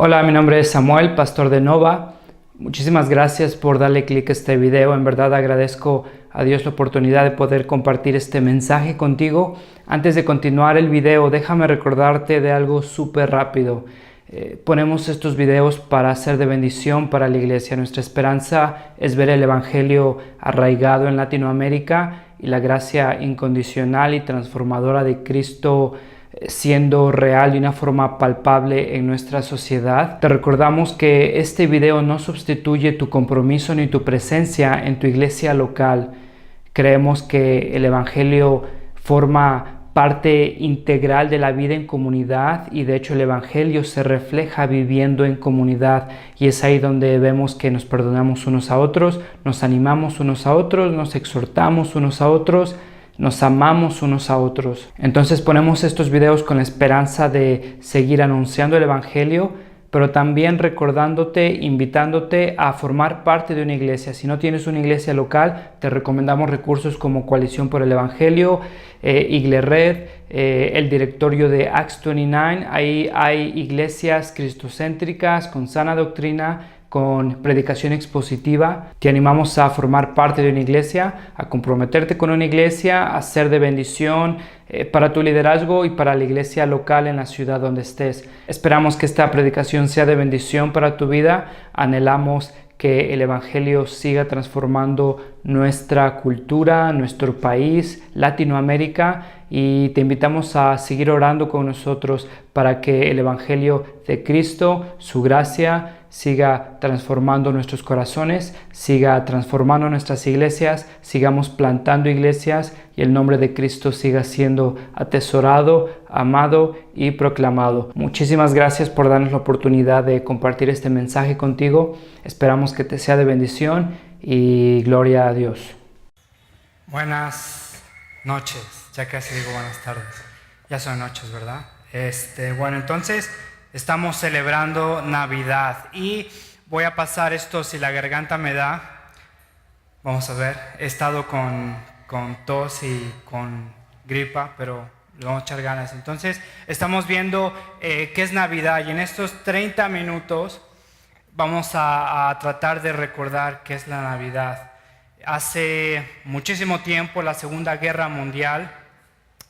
Hola, mi nombre es Samuel, pastor de Nova. Muchísimas gracias por darle clic a este video. En verdad agradezco a Dios la oportunidad de poder compartir este mensaje contigo. Antes de continuar el video, déjame recordarte de algo súper rápido. Ponemos estos videos para ser de bendición para la iglesia. Nuestra esperanza es ver el evangelio arraigado en Latinoamérica y la gracia incondicional y transformadora de Cristo siendo real de una forma palpable en nuestra sociedad. Te recordamos que este video no sustituye tu compromiso ni tu presencia en tu iglesia local. Creemos que el evangelio forma parte integral de la vida en comunidad y de hecho el evangelio se refleja viviendo en comunidad, y es ahí donde vemos que nos perdonamos unos a otros, nos animamos unos a otros, nos exhortamos unos a otros, nos amamos unos a otros. Entonces ponemos estos videos con la esperanza de seguir anunciando el evangelio, pero también recordándote, invitándote a formar parte de una iglesia. Si no tienes una iglesia local, te recomendamos recursos como Coalición por el Evangelio, Iglered, el directorio de Acts 29. Ahí hay iglesias cristocéntricas con sana doctrina, con predicación expositiva. Te animamos a formar parte de una iglesia, a comprometerte con una iglesia, a ser de bendición para tu liderazgo y para la iglesia local en la ciudad donde estés. Esperamos que esta predicación sea de bendición para tu vida. Anhelamos que el evangelio siga transformando nuestra cultura, nuestro país, Latinoamérica, y te invitamos a seguir orando con nosotros para que el evangelio de Cristo, su gracia, siga transformando nuestros corazones, siga transformando nuestras iglesias, sigamos plantando iglesias y el nombre de Cristo siga siendo atesorado, amado y proclamado. Muchísimas gracias por darnos la oportunidad de compartir este mensaje contigo. Esperamos que te sea de bendición y gloria a Dios. Buenas noches, ya casi digo buenas tardes, ya son noches, ¿verdad? Bueno, entonces estamos celebrando Navidad y voy a pasar esto si la garganta me da. Vamos a ver, he estado con tos y con gripa, pero le vamos a echar ganas. Entonces estamos viendo qué es Navidad, y en estos 30 minutos vamos a tratar de recordar qué es la Navidad. Hace muchísimo tiempo, la Segunda Guerra Mundial,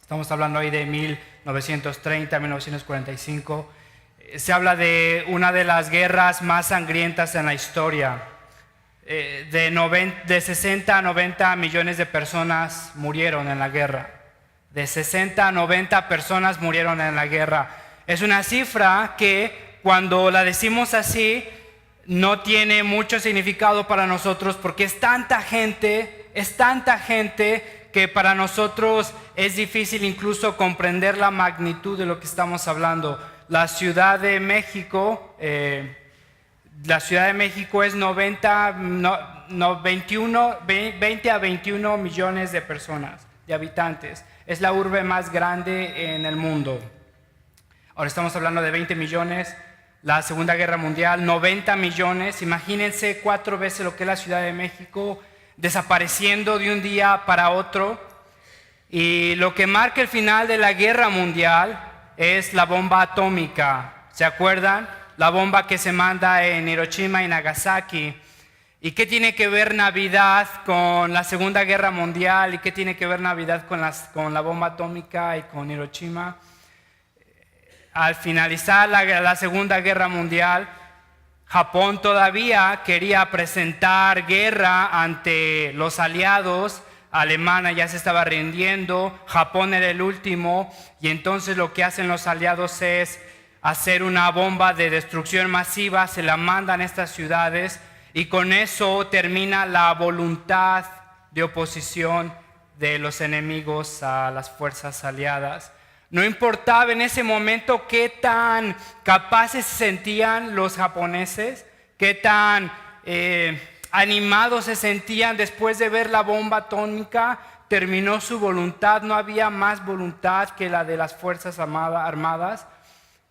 estamos hablando ahí de 1930, 1945, se habla de una de las guerras más sangrientas en la historia. De 60 a 90 millones de personas murieron en la guerra. De 60 a 90 personas murieron en la guerra. Es una cifra que cuando la decimos así no tiene mucho significado para nosotros, porque es tanta gente que para nosotros es difícil incluso comprender la magnitud de lo que estamos hablando. La Ciudad de México es 20 a 21 millones de personas, de habitantes. Es la urbe más grande en el mundo. Ahora estamos hablando de 20 millones. La Segunda Guerra Mundial, 90 millones. Imagínense 4 veces lo que es la Ciudad de México, desapareciendo de un día para otro. Y lo que marca el final de la Guerra Mundial es la bomba atómica. ¿Se acuerdan? La bomba que se manda en Hiroshima y Nagasaki. ¿Y qué tiene que ver Navidad con la Segunda Guerra Mundial? ¿Y qué tiene que ver Navidad con la bomba atómica y con Hiroshima? Al finalizar la Segunda Guerra Mundial, Japón todavía quería presentar guerra ante los aliados. Alemania ya se estaba rindiendo, Japón era el último, y entonces lo que hacen los aliados es hacer una bomba de destrucción masiva, se la mandan a estas ciudades, y con eso termina la voluntad de oposición de los enemigos a las fuerzas aliadas. No importaba en ese momento qué tan capaces se sentían los japoneses, qué tan animados se sentían después de ver la bomba atómica. Terminó su voluntad, no había más voluntad que la de las fuerzas armadas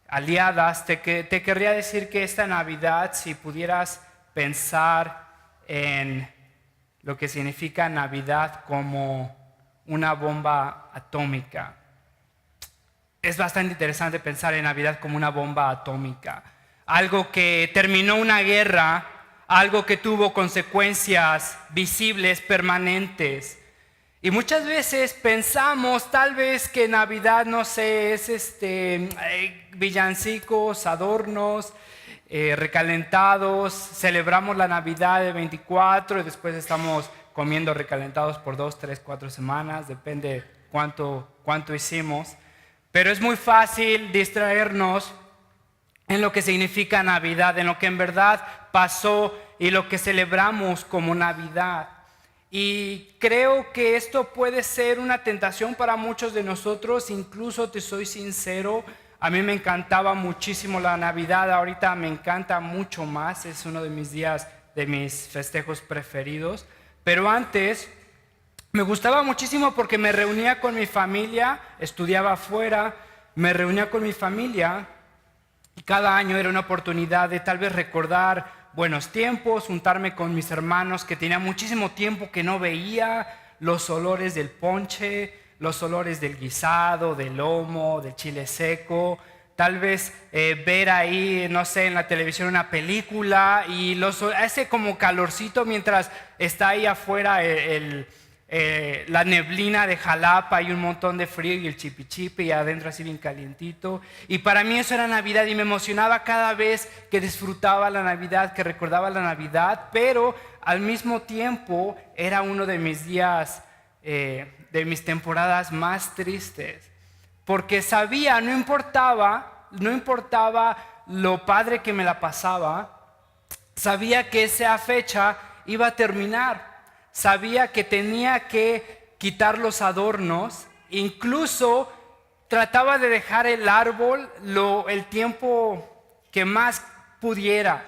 aliadas. Te querría decir que esta Navidad, si pudieras pensar en lo que significa Navidad como una bomba atómica, es bastante interesante pensar en Navidad como una bomba atómica. algo que terminó una guerra, algo que tuvo consecuencias visibles, permanentes. Y muchas veces pensamos tal vez que Navidad, no sé, es villancicos, adornos, recalentados, celebramos la Navidad de 24 y después estamos comiendo recalentados por 2, 3, 4 semanas, depende cuánto hicimos. Pero es muy fácil distraernos en lo que significa Navidad, en lo que en verdad pasó y lo que celebramos como Navidad. Y creo que esto puede ser una tentación para muchos de nosotros. Incluso te soy sincero, a mí me encantaba muchísimo la Navidad, ahorita me encanta mucho más, es uno de mis días, de mis festejos preferidos. Pero antes me gustaba muchísimo porque me reunía con mi familia, estudiaba afuera, me reunía con mi familia y cada año era una oportunidad de tal vez recordar buenos tiempos, juntarme con mis hermanos que tenía muchísimo tiempo que no veía, los olores del ponche, los olores del guisado, del lomo, del chile seco, tal vez ver ahí, no sé, en la televisión una película y ese como calorcito mientras está ahí afuera la neblina de Jalapa y un montón de frío y el chipichipe y adentro así bien calientito. Y para mí eso era Navidad y me emocionaba cada vez que disfrutaba la Navidad, que recordaba la Navidad, pero al mismo tiempo era uno de mis días, de mis temporadas más tristes, porque sabía, no importaba lo padre que me la pasaba, sabía que esa fecha iba a terminar. Sabía que tenía que quitar los adornos, incluso trataba de dejar el árbol el tiempo que más pudiera,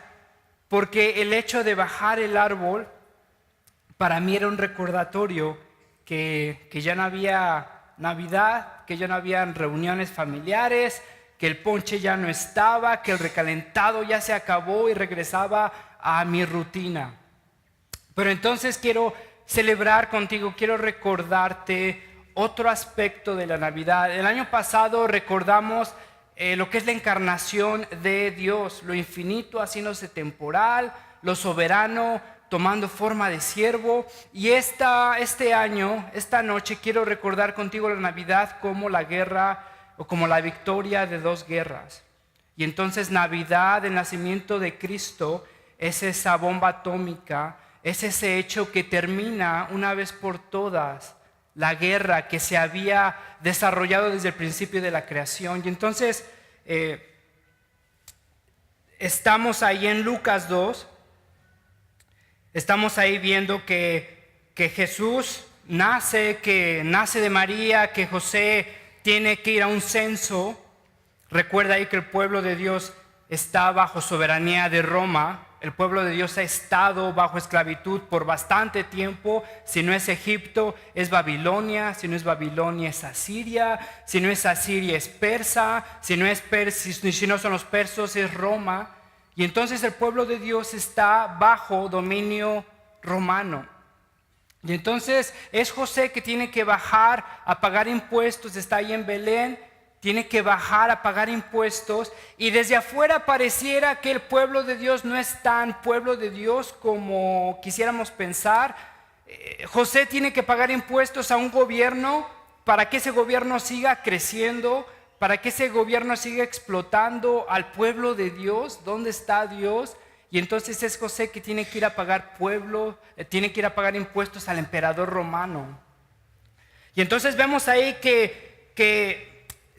porque el hecho de bajar el árbol para mí era un recordatorio que ya no había Navidad, que ya no había reuniones familiares, que el ponche ya no estaba, que el recalentado ya se acabó y regresaba a mi rutina. Pero entonces quiero celebrar contigo, quiero recordarte otro aspecto de la Navidad. El año pasado recordamos lo que es la encarnación de Dios, lo infinito haciéndose temporal, lo soberano tomando forma de siervo. Y este año, esta noche, quiero recordar contigo la Navidad como la guerra o como la victoria de dos guerras. Y entonces Navidad, el nacimiento de Cristo, es esa bomba atómica, es ese hecho que termina una vez por todas la guerra que se había desarrollado desde el principio de la creación. Y entonces estamos ahí en Lucas 2, estamos ahí viendo que Jesús nace de María, que José tiene que ir a un censo. Recuerda ahí que el pueblo de Dios está bajo soberanía de Roma. El pueblo de Dios ha estado bajo esclavitud por bastante tiempo. Si no es Egipto, es Babilonia. Si no es Babilonia, es Asiria. Si no es Asiria, es Persa. Si no son los persos, es Roma. Y entonces el pueblo de Dios está bajo dominio romano. Y entonces es José que tiene que bajar a pagar impuestos. Está ahí en Belén. Tiene que bajar a pagar impuestos y desde afuera pareciera que el pueblo de Dios no es tan pueblo de Dios como quisiéramos pensar. José tiene que pagar impuestos a un gobierno para que ese gobierno siga creciendo, para que ese gobierno siga explotando al pueblo de Dios. ¿Dónde está Dios? Y entonces es José que tiene que ir a pagar tiene que ir a pagar impuestos al emperador romano. Y entonces vemos ahí que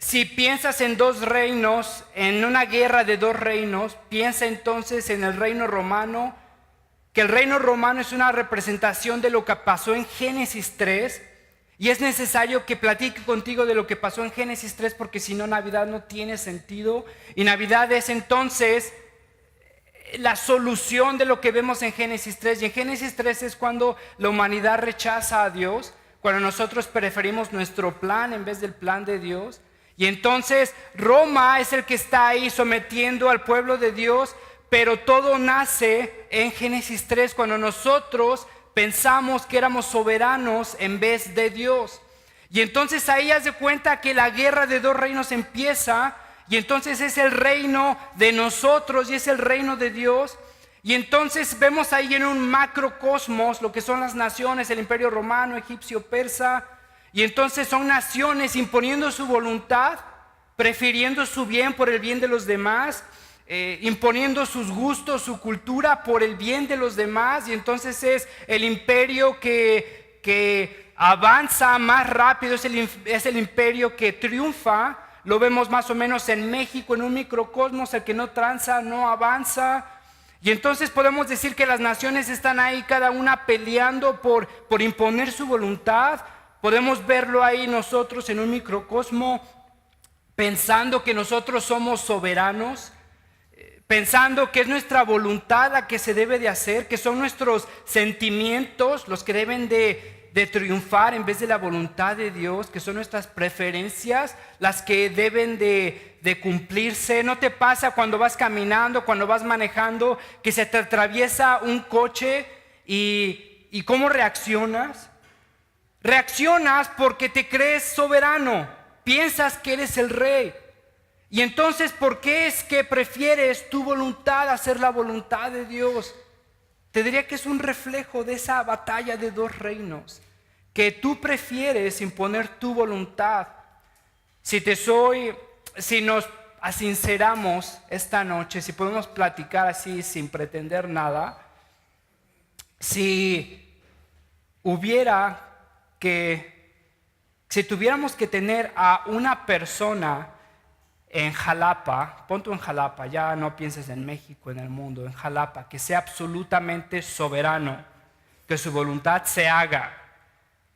si piensas en dos reinos, en una guerra de dos reinos, piensa entonces en el reino romano, que el reino romano es una representación de lo que pasó en Génesis 3, y es necesario que platique contigo de lo que pasó en Génesis 3, porque si no, Navidad no tiene sentido, y Navidad es entonces la solución de lo que vemos en Génesis 3, y en Génesis 3 es cuando la humanidad rechaza a Dios, cuando nosotros preferimos nuestro plan en vez del plan de Dios. Y entonces Roma es el que está ahí sometiendo al pueblo de Dios, pero todo nace en Génesis 3 cuando nosotros pensamos que éramos soberanos en vez de Dios. Y entonces ahí haz de cuenta que la guerra de dos reinos empieza y entonces es el reino de nosotros y es el reino de Dios. Y entonces vemos ahí en un macrocosmos lo que son las naciones, el imperio romano, egipcio, persa, y entonces son naciones imponiendo su voluntad, prefiriendo su bien por el bien de los demás, imponiendo sus gustos, su cultura por el bien de los demás, y entonces es el imperio que avanza más rápido, es el imperio que triunfa. Lo vemos más o menos en México, en un microcosmos, el que no tranza, no avanza. Y entonces podemos decir que las naciones están ahí, cada una peleando por imponer su voluntad. Podemos verlo ahí nosotros en un microcosmo, pensando que nosotros somos soberanos, pensando que es nuestra voluntad la que se debe de hacer, que son nuestros sentimientos los que deben de triunfar en vez de la voluntad de Dios, que son nuestras preferencias las que deben de cumplirse. ¿No te pasa cuando vas caminando, cuando vas manejando, que se te atraviesa un coche y cómo reaccionas? Reaccionas porque te crees soberano, piensas que eres el rey. Y entonces, ¿por qué es que prefieres tu voluntad a hacer la voluntad de Dios? Te diría que es un reflejo de esa batalla de dos reinos, que tú prefieres imponer tu voluntad. Si nos asinceramos esta noche, si podemos platicar así sin pretender nada, si tuviéramos que tener a una persona en Jalapa, pon tú en Jalapa, ya no pienses en México, en el mundo, en Jalapa, que sea absolutamente soberano, que su voluntad se haga,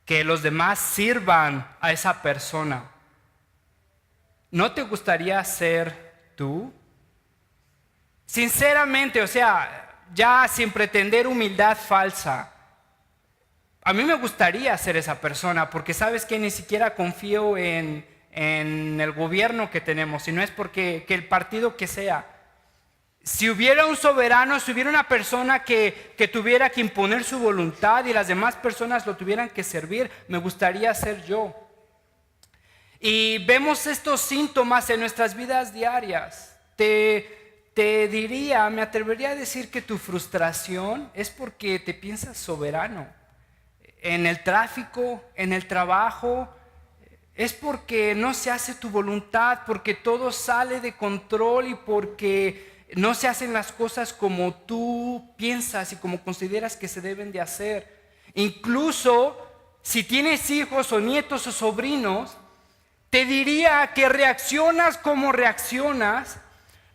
que los demás sirvan a esa persona, ¿no te gustaría ser tú? Sinceramente, o sea, ya sin pretender humildad falsa, a mí me gustaría ser esa persona, porque sabes que ni siquiera confío en el gobierno que tenemos, y no es porque el partido que sea. Si hubiera un soberano, si hubiera una persona que tuviera que imponer su voluntad y las demás personas lo tuvieran que servir, me gustaría ser yo. Y vemos estos síntomas en nuestras vidas diarias. Te diría, me atrevería a decir que tu frustración es porque te piensas soberano. En el tráfico, en el trabajo, es porque no se hace tu voluntad, porque todo sale de control y porque no se hacen las cosas como tú piensas y como consideras que se deben de hacer. Incluso si tienes hijos o nietos o sobrinos, te diría que reaccionas como reaccionas,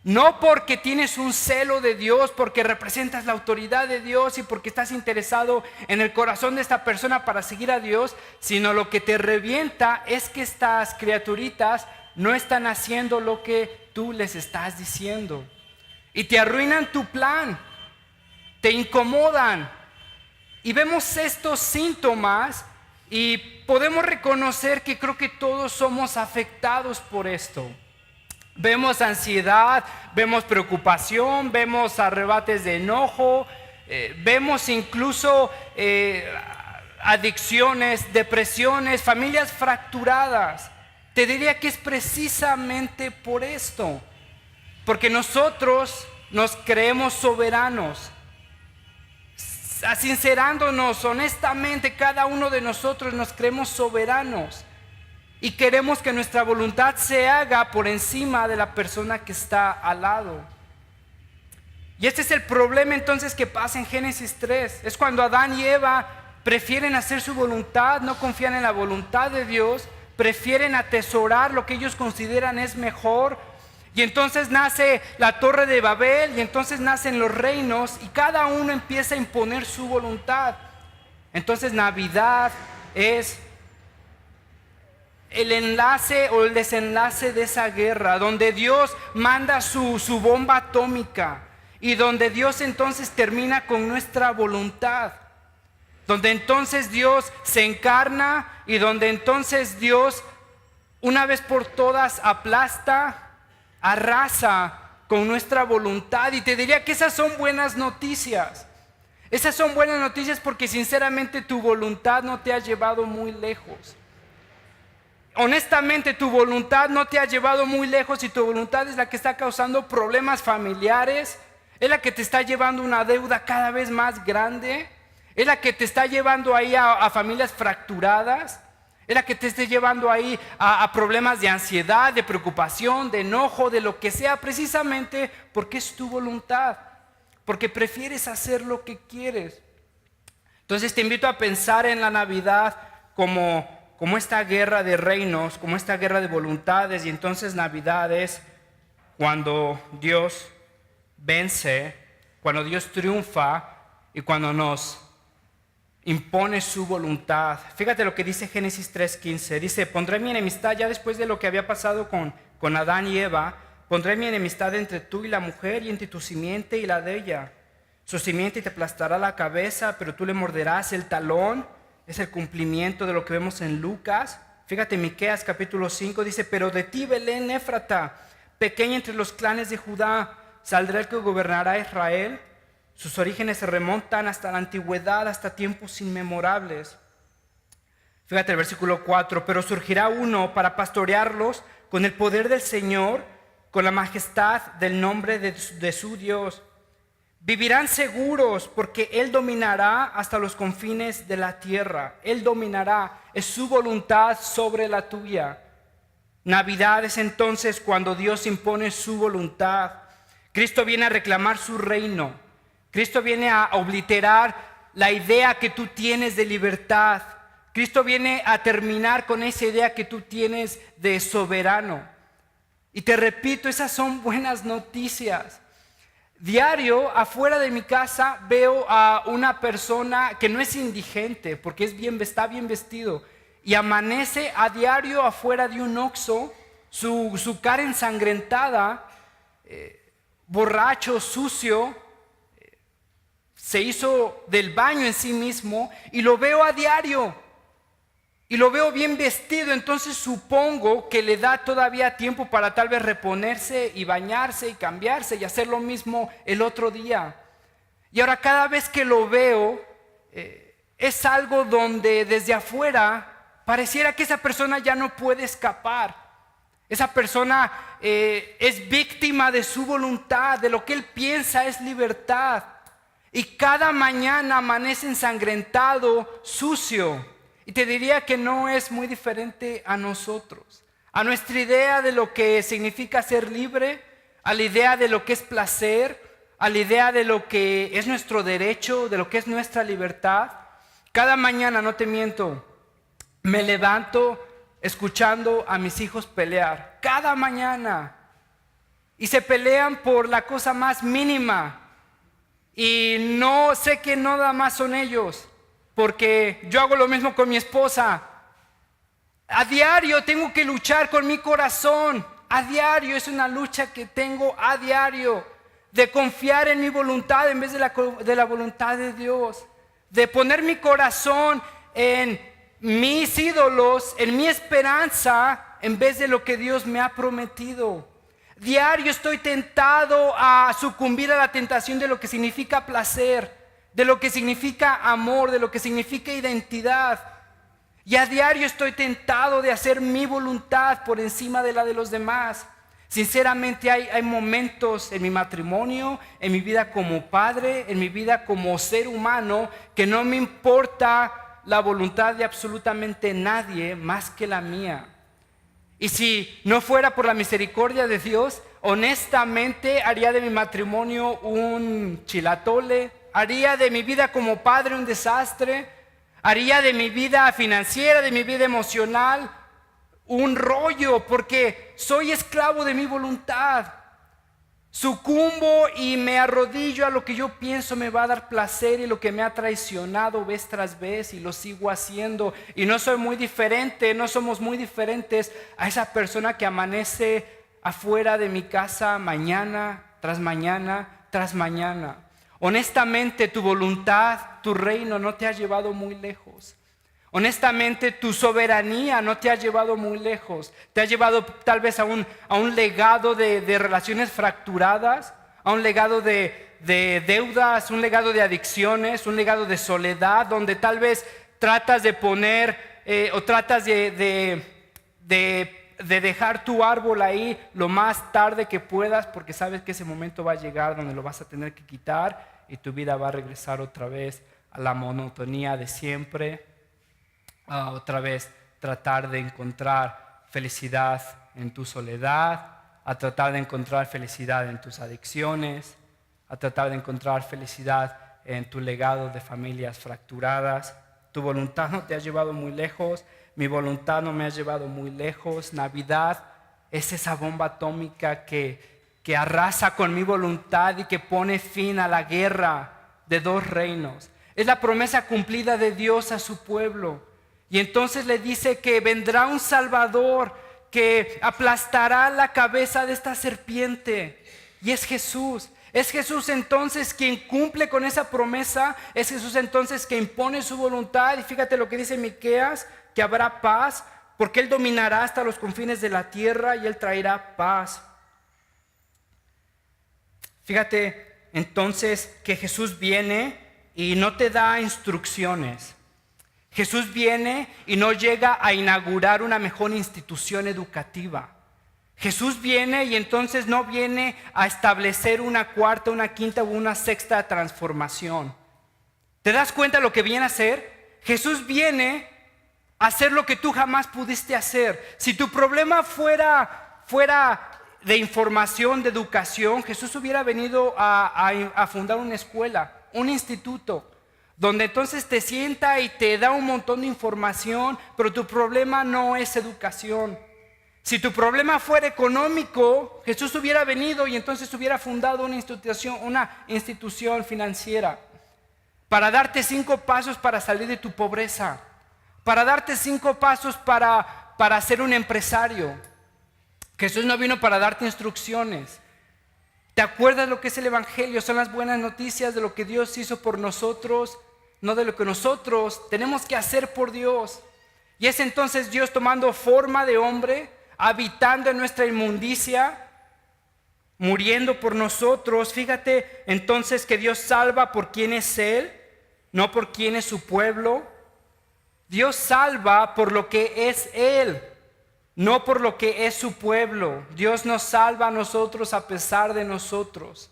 no porque tienes un celo de Dios, porque representas la autoridad de Dios y porque estás interesado en el corazón de esta persona para seguir a Dios, sino lo que te revienta es que estas criaturitas no están haciendo lo que tú les estás diciendo. Y te arruinan tu plan, te incomodan. Y vemos estos síntomas y podemos reconocer que creo que todos somos afectados por esto. Vemos ansiedad, vemos preocupación, vemos arrebates de enojo, vemos incluso adicciones, depresiones, familias fracturadas. Te diría que es precisamente por esto, porque nosotros nos creemos soberanos. Sincerándonos honestamente, cada uno de nosotros nos creemos soberanos. Y queremos que nuestra voluntad se haga por encima de la persona que está al lado. Y este es el problema entonces que pasa en Génesis 3. Es cuando Adán y Eva prefieren hacer su voluntad, no confían en la voluntad de Dios, prefieren atesorar lo que ellos consideran es mejor. Y entonces nace la Torre de Babel y entonces nacen los reinos y cada uno empieza a imponer su voluntad. Entonces Navidad es el enlace o el desenlace de esa guerra, donde Dios manda su bomba atómica y donde Dios entonces termina con nuestra voluntad, donde entonces Dios se encarna y donde entonces Dios una vez por todas aplasta, arrasa con nuestra voluntad. Y te diría que esas son buenas noticias. Esas son buenas noticias porque sinceramente tu voluntad no te ha llevado muy lejos. honestamente tu voluntad no te ha llevado muy lejos y tu voluntad es la que está causando problemas familiares, es la que te está llevando una deuda cada vez más grande, es la que te está llevando ahí a familias fracturadas, es la que te esté llevando ahí a problemas de ansiedad, de preocupación, de enojo, de lo que sea, precisamente porque es tu voluntad, porque prefieres hacer lo que quieres. Entonces te invito a pensar en la Navidad como esta guerra de reinos, como esta guerra de voluntades, y entonces Navidad es cuando Dios vence, cuando Dios triunfa y cuando nos impone su voluntad. Fíjate lo que dice Génesis 3:15. Dice: pondré mi enemistad, ya después de lo que había pasado con Adán y Eva, pondré mi enemistad entre tú y la mujer y entre tu simiente y la de ella. Su simiente te aplastará la cabeza, pero tú le morderás el talón. Es el cumplimiento de lo que vemos en Lucas. Fíjate, Miqueas capítulo 5 dice: pero de ti, Belén Éfrata, pequeña entre los clanes de Judá, saldrá el que gobernará a Israel. Sus orígenes se remontan hasta la antigüedad, hasta tiempos inmemorables. Fíjate el versículo 4: pero surgirá uno para pastorearlos con el poder del Señor, con la majestad del nombre de su Dios. Vivirán seguros porque Él dominará hasta los confines de la tierra. Él dominará, es su voluntad sobre la tuya. Navidad es entonces cuando Dios impone su voluntad. Cristo viene a reclamar su reino. Cristo viene a obliterar la idea que tú tienes de libertad. Cristo viene a terminar con esa idea que tú tienes de soberano. Y te repito, esas son buenas noticias. Diario, afuera de mi casa, veo a una persona que no es indigente, porque está bien vestido, y amanece a diario afuera de un Oxxo, su cara ensangrentada, borracho, sucio, se hizo del baño en sí mismo, y lo veo a diario, y lo veo bien vestido. Entonces supongo que le da todavía tiempo para tal vez reponerse y bañarse y cambiarse y hacer lo mismo el otro día. Y ahora cada vez que lo veo, es algo donde desde afuera pareciera que esa persona ya no puede escapar. Esa persona es víctima de su voluntad, de lo que él piensa es libertad. Y cada mañana amanece ensangrentado, sucio. Y te diría que no es muy diferente a nosotros, a nuestra idea de lo que significa ser libre, a la idea de lo que es placer, a la idea de lo que es nuestro derecho, de lo que es nuestra libertad. Cada mañana, no te miento, me levanto escuchando a mis hijos pelear, cada mañana. Y se pelean por la cosa más mínima. Y no sé que nada más son ellos, porque yo hago lo mismo con mi esposa. A diario tengo que luchar con mi corazón. A diario es una lucha que tengo a diario, de confiar en mi voluntad en vez de la voluntad de Dios, de poner mi corazón en mis ídolos, en mi esperanza, en vez de lo que Dios me ha prometido. Diario estoy tentado a sucumbir a la tentación de lo que significa placer, de lo que significa amor, de lo que significa identidad. Y a diario estoy tentado de hacer mi voluntad por encima de la de los demás. Sinceramente hay momentos en mi matrimonio, en mi vida como padre, en mi vida como ser humano, que no me importa la voluntad de absolutamente nadie más que la mía. Y si no fuera por la misericordia de Dios, honestamente haría de mi matrimonio un chilatole, haría de mi vida como padre un desastre, haría de mi vida financiera, de mi vida emocional, un rollo, porque soy esclavo de mi voluntad. Sucumbo y me arrodillo a lo que yo pienso me va a dar placer y lo que me ha traicionado vez tras vez, y lo sigo haciendo. Y no soy muy diferente, no somos muy diferentes a esa persona que amanece afuera de mi casa mañana tras mañana tras mañana. Honestamente, tu voluntad, tu reino no te ha llevado muy lejos. Honestamente, tu soberanía no te ha llevado muy lejos. Te ha llevado tal vez a un legado de relaciones fracturadas, a un legado de deudas, un legado de adicciones, un legado de soledad, donde tal vez tratas de poner o tratas de de dejar tu árbol ahí lo más tarde que puedas, porque sabes que ese momento va a llegar donde lo vas a tener que quitar y tu vida va a regresar otra vez a la monotonía de siempre, otra vez tratar de encontrar felicidad en tu soledad, a tratar de encontrar felicidad en tus adicciones, a tratar de encontrar felicidad en tu legado de familias fracturadas. Tu voluntad no te ha llevado muy lejos, mi voluntad no me ha llevado muy lejos. Navidad es esa bomba atómica que arrasa con mi voluntad y que pone fin a la guerra de dos reinos. Es la promesa cumplida de Dios a su pueblo. Y entonces le dice que vendrá un Salvador que aplastará la cabeza de esta serpiente. Y es Jesús. Es Jesús entonces quien cumple con esa promesa. Es Jesús entonces que impone su voluntad. Y fíjate lo que dice Miqueas, que habrá paz, porque Él dominará hasta los confines de la tierra y Él traerá paz. Fíjate entonces que Jesús viene y no te da instrucciones. Jesús viene y no llega a inaugurar una mejor institución educativa. Jesús viene y entonces no viene a establecer una cuarta, una quinta o una sexta transformación. ¿Te das cuenta de lo que viene a hacer? Jesús viene a hacer lo que tú jamás pudiste hacer. Si tu problema fuera de información, de educación, Jesús hubiera venido a fundar una escuela, un instituto, donde entonces te sienta y te da un montón de información, pero tu problema no es educación. Si tu problema fuera económico, Jesús hubiera venido y entonces hubiera fundado una institución financiera para darte 5 pasos para salir de tu pobreza, para darte 5 pasos para ser un empresario. Jesús no vino para darte instrucciones. ¿Te acuerdas lo que es el Evangelio? Son las buenas noticias de lo que Dios hizo por nosotros, no de lo que nosotros tenemos que hacer por Dios. Y es entonces Dios tomando forma de hombre, habitando en nuestra inmundicia, muriendo por nosotros. Fíjate entonces que Dios salva por quién es Él, no por quién es su pueblo. Dios salva por lo que es Él, no por lo que es su pueblo. Dios nos salva a nosotros a pesar de nosotros.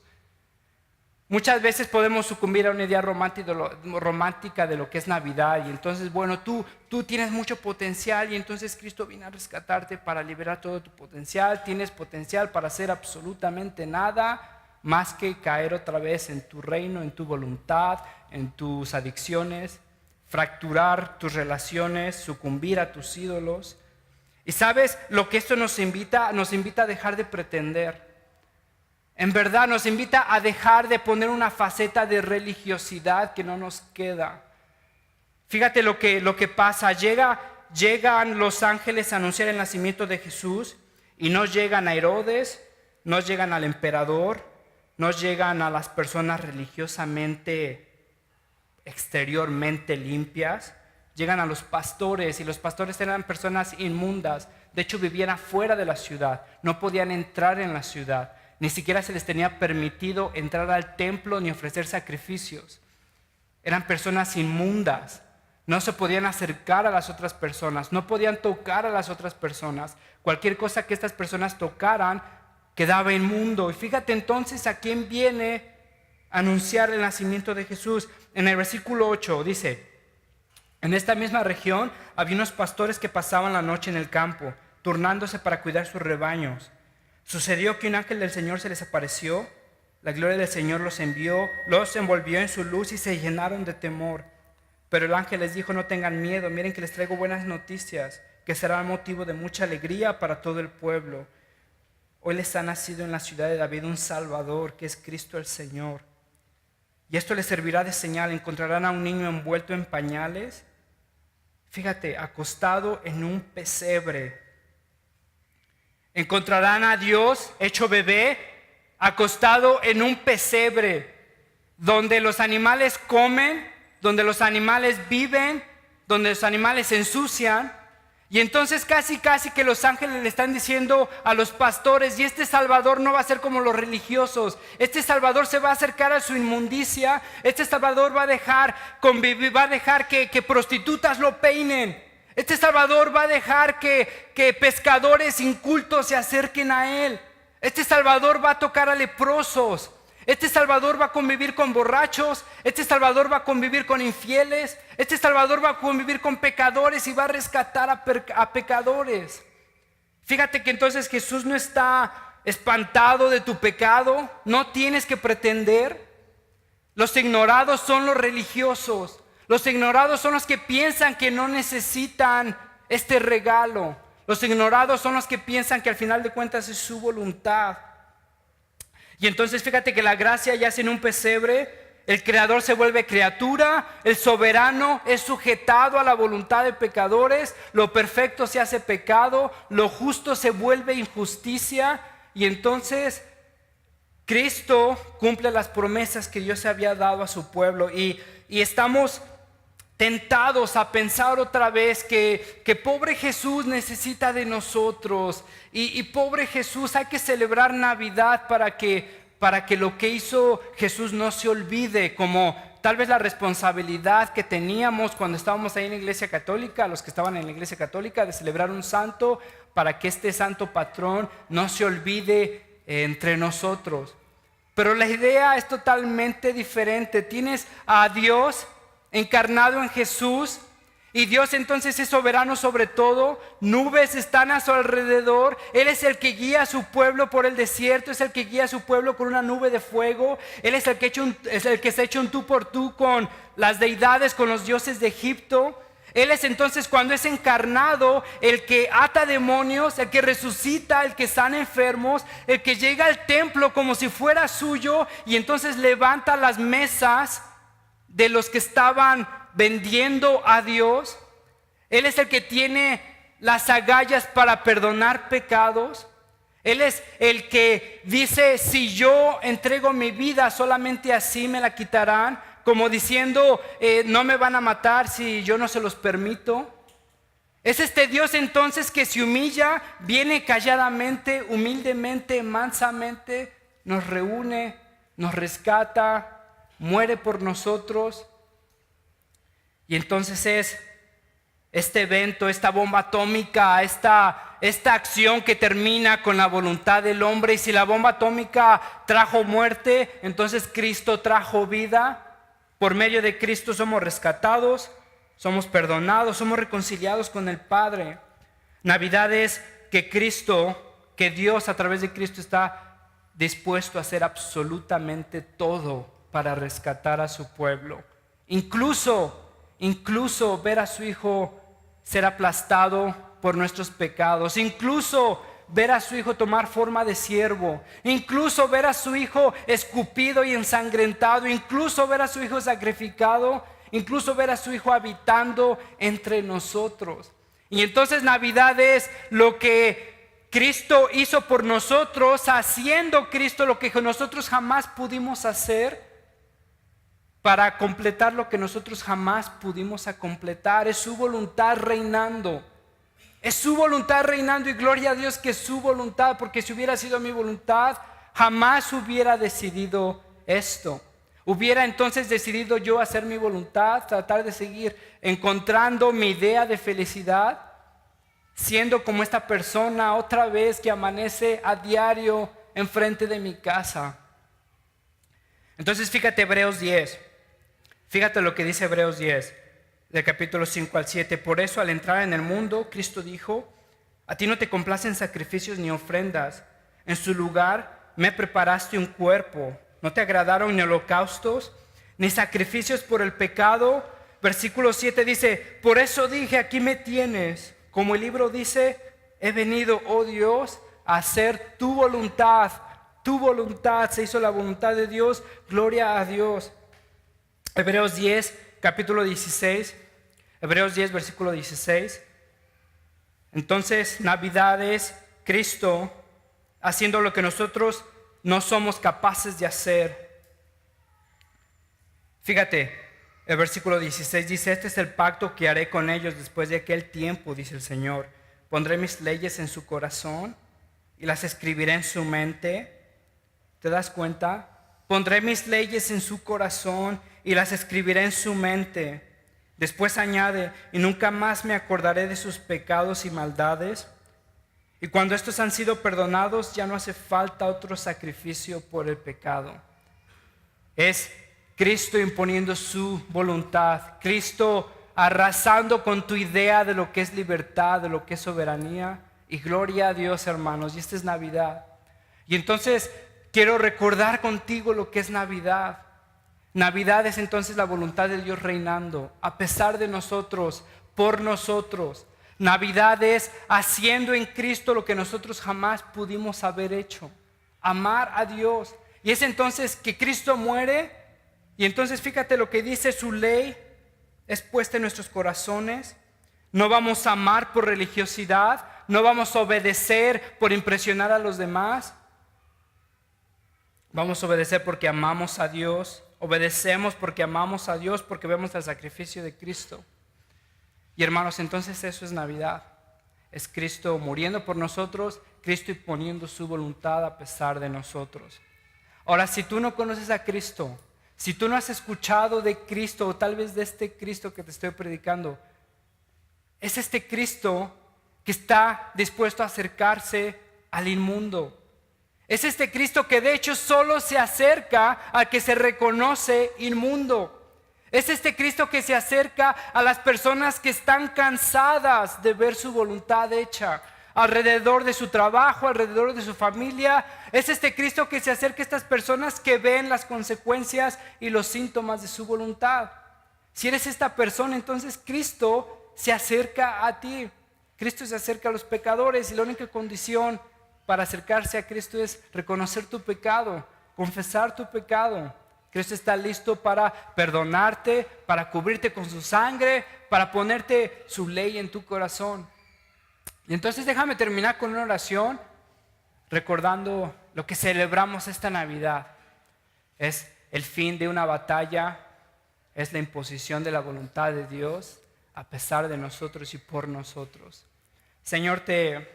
Muchas veces podemos sucumbir a una idea romántica de lo que es Navidad. Y entonces, bueno, tú tienes mucho potencial y entonces Cristo viene a rescatarte para liberar todo tu potencial. Tienes potencial para hacer absolutamente nada más que caer otra vez en tu reino, en tu voluntad, en tus adicciones, fracturar tus relaciones, sucumbir a tus ídolos. Y ¿sabes lo que esto nos invita? Nos invita a dejar de pretender. En verdad nos invita a dejar de poner una faceta de religiosidad que no nos queda. Fíjate lo que pasa. Llegan los ángeles a anunciar el nacimiento de Jesús y no llegan a Herodes, no llegan al emperador, no llegan a las personas religiosamente, exteriormente limpias. Llegan a los pastores y los pastores eran personas inmundas. De hecho vivían afuera de la ciudad, no podían entrar en la ciudad. Ni siquiera se les tenía permitido entrar al templo ni ofrecer sacrificios. Eran personas inmundas. No se podían acercar a las otras personas. No podían tocar a las otras personas. Cualquier cosa que estas personas tocaran quedaba inmundo. Y fíjate entonces a quién viene a anunciar el nacimiento de Jesús. En el versículo 8 dice: en esta misma región había unos pastores que pasaban la noche en el campo, turnándose para cuidar sus rebaños. Sucedió que un ángel del Señor se les apareció, la gloria del Señor los envolvió en su luz y se llenaron de temor. Pero el ángel les dijo: no tengan miedo, miren que les traigo buenas noticias, que será motivo de mucha alegría para todo el pueblo. Hoy les ha nacido en la ciudad de David un Salvador, que es Cristo el Señor. Y esto les servirá de señal: encontrarán a un niño envuelto en pañales, fíjate, acostado en un pesebre. Encontrarán a Dios hecho bebé, acostado en un pesebre, donde los animales comen, donde los animales viven, donde los animales se ensucian. Y entonces casi que los ángeles le están diciendo a los pastores: y este Salvador no va a ser como los religiosos. Este Salvador se va a acercar a su inmundicia. Este Salvador va a dejar convivir, va a dejar que prostitutas lo peinen. Este Salvador va a dejar que pescadores incultos se acerquen a Él. Este Salvador va a tocar a leprosos. Este Salvador va a convivir con borrachos. Este Salvador va a convivir con infieles. Este Salvador va a convivir con pecadores y va a rescatar a pecadores. Fíjate que entonces Jesús no está espantado de tu pecado. No tienes que pretender. Los ignorados son los religiosos. Los ignorados son los que piensan que no necesitan este regalo. Los ignorados son los que piensan que al final de cuentas es su voluntad. Y entonces fíjate que la gracia yace en un pesebre. El creador se vuelve criatura. El soberano es sujetado a la voluntad de pecadores. Lo perfecto se hace pecado. Lo justo se vuelve injusticia. Y entonces Cristo cumple las promesas que Dios había dado a su pueblo. Y estamos tentados a pensar otra vez que pobre Jesús necesita de nosotros y pobre Jesús, hay que celebrar Navidad para que lo que hizo Jesús no se olvide, como tal vez la responsabilidad que teníamos cuando estábamos ahí en la iglesia católica, los que estaban en la iglesia católica, de celebrar un santo para que este santo patrón no se olvide entre nosotros. Pero la idea es totalmente diferente. Tienes a Dios encarnado en Jesús, y Dios entonces es soberano sobre todo. Nubes están a su alrededor. Él es el que guía a su pueblo por el desierto. Es el que guía a su pueblo con una nube de fuego. Él es el que se echa un tú por tú con las deidades, con los dioses de Egipto. Él es entonces, cuando es encarnado, el que ata demonios, el que resucita, el que sana enfermos, el que llega al templo como si fuera suyo y entonces levanta las mesas de los que estaban vendiendo a Dios. Él es el que tiene las agallas para perdonar pecados. Él es el que dice: si yo entrego mi vida, solamente así me la quitarán, como diciendo, no me van a matar si yo no se los permito. Es este Dios entonces que se humilla, viene calladamente, humildemente, mansamente, nos reúne, nos rescata, muere por nosotros. Y entonces es este evento, esta bomba atómica, esta acción que termina con la voluntad del hombre. Y si la bomba atómica trajo muerte, entonces Cristo trajo vida. Por medio de Cristo somos rescatados, somos perdonados, somos reconciliados con el Padre. Navidad es que Dios a través de Cristo está dispuesto a hacer absolutamente todo para rescatar a su pueblo. Incluso ver a su Hijo ser aplastado por nuestros pecados. Incluso ver a su Hijo tomar forma de siervo. Incluso ver a su Hijo escupido y ensangrentado. Incluso ver a su Hijo sacrificado. Incluso ver a su Hijo habitando entre nosotros. Y entonces Navidad es lo que Cristo hizo por nosotros, haciendo Cristo lo que nosotros jamás pudimos hacer, para completar lo que nosotros jamás pudimos completar. Es su voluntad reinando. Es su voluntad reinando, y gloria a Dios que es su voluntad, porque si hubiera sido mi voluntad, jamás hubiera decidido esto. Hubiera entonces decidido yo hacer mi voluntad, tratar de seguir encontrando mi idea de felicidad, siendo como esta persona otra vez que amanece a diario enfrente de mi casa. Entonces fíjate Hebreos 10. Fíjate lo que dice Hebreos 10, del capítulo 5 al 7. Por eso, al entrar en el mundo, Cristo dijo: a ti no te complacen sacrificios ni ofrendas. En su lugar me preparaste un cuerpo. No te agradaron ni holocaustos, ni sacrificios por el pecado. Versículo 7 dice: por eso dije, aquí me tienes. Como el libro dice: he venido, oh Dios, a hacer tu voluntad. Tu voluntad, se hizo la voluntad de Dios. Gloria a Dios. Hebreos 10, capítulo 16. Hebreos 10, versículo 16. Entonces, Navidad es Cristo haciendo lo que nosotros no somos capaces de hacer. Fíjate, el versículo 16 dice: este es el pacto que haré con ellos después de aquel tiempo, dice el Señor. Pondré mis leyes en su corazón y las escribiré en su mente. ¿Te das cuenta? Pondré mis leyes en su corazón y las escribiré en su mente. Después añade, y nunca más me acordaré de sus pecados y maldades. Y cuando estos han sido perdonados, ya no hace falta otro sacrificio por el pecado. Es Cristo imponiendo su voluntad, Cristo arrasando con tu idea de lo que es libertad, de lo que es soberanía. Y gloria a Dios, hermanos, y esta es Navidad. Y entonces quiero recordar contigo lo que es Navidad. Navidad es entonces la voluntad de Dios reinando, a pesar de nosotros, por nosotros. Navidad es haciendo en Cristo lo que nosotros jamás pudimos haber hecho, amar a Dios. Y es entonces que Cristo muere, y entonces fíjate lo que dice: su ley es puesta en nuestros corazones. No vamos a amar por religiosidad, no vamos a obedecer por impresionar a los demás. Vamos a obedecer porque amamos a Dios. Obedecemos porque amamos a Dios, porque vemos el sacrificio de Cristo. Y hermanos, entonces eso es Navidad. Es Cristo muriendo por nosotros, Cristo imponiendo su voluntad a pesar de nosotros. Ahora, si tú no conoces a Cristo, si tú no has escuchado de Cristo, o tal vez de este Cristo que te estoy predicando, es este Cristo que está dispuesto a acercarse al inmundo. Es este Cristo que de hecho solo se acerca al que se reconoce inmundo. Es este Cristo que se acerca a las personas que están cansadas de ver su voluntad hecha alrededor de su trabajo, alrededor de su familia. Es este Cristo que se acerca a estas personas que ven las consecuencias y los síntomas de su voluntad. Si eres esta persona, entonces Cristo se acerca a ti. Cristo se acerca a los pecadores, y la única condición para acercarse a Cristo es reconocer tu pecado, confesar tu pecado. Cristo está listo para perdonarte, para cubrirte con su sangre, para ponerte su ley en tu corazón. Y entonces déjame terminar con una oración recordando lo que celebramos esta Navidad. Es el fin de una batalla, es la imposición de la voluntad de Dios a pesar de nosotros y por nosotros. Señor, te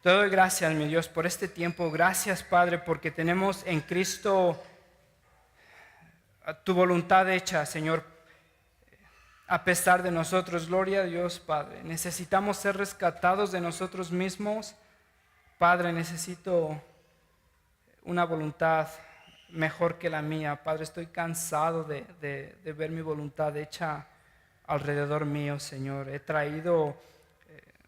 doy gracias, mi Dios, por este tiempo. Gracias, Padre, porque tenemos en Cristo tu voluntad hecha, Señor, a pesar de nosotros. Gloria a Dios, Padre. Necesitamos ser rescatados de nosotros mismos. Padre, necesito una voluntad mejor que la mía. Padre, estoy cansado de ver mi voluntad hecha alrededor mío, Señor. He traído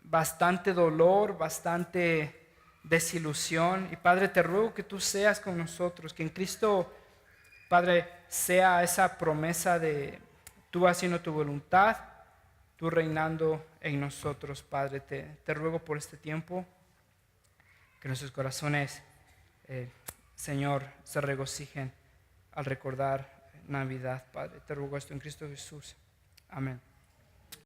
bastante dolor, bastante desilusión. Y Padre, te ruego que tú seas con nosotros, que en Cristo, Padre, sea esa promesa de tú haciendo tu voluntad, tú reinando en nosotros, Padre. Te ruego por este tiempo, que nuestros corazones, Señor, se regocijen al recordar Navidad, Padre. Te ruego esto en Cristo Jesús. Amén.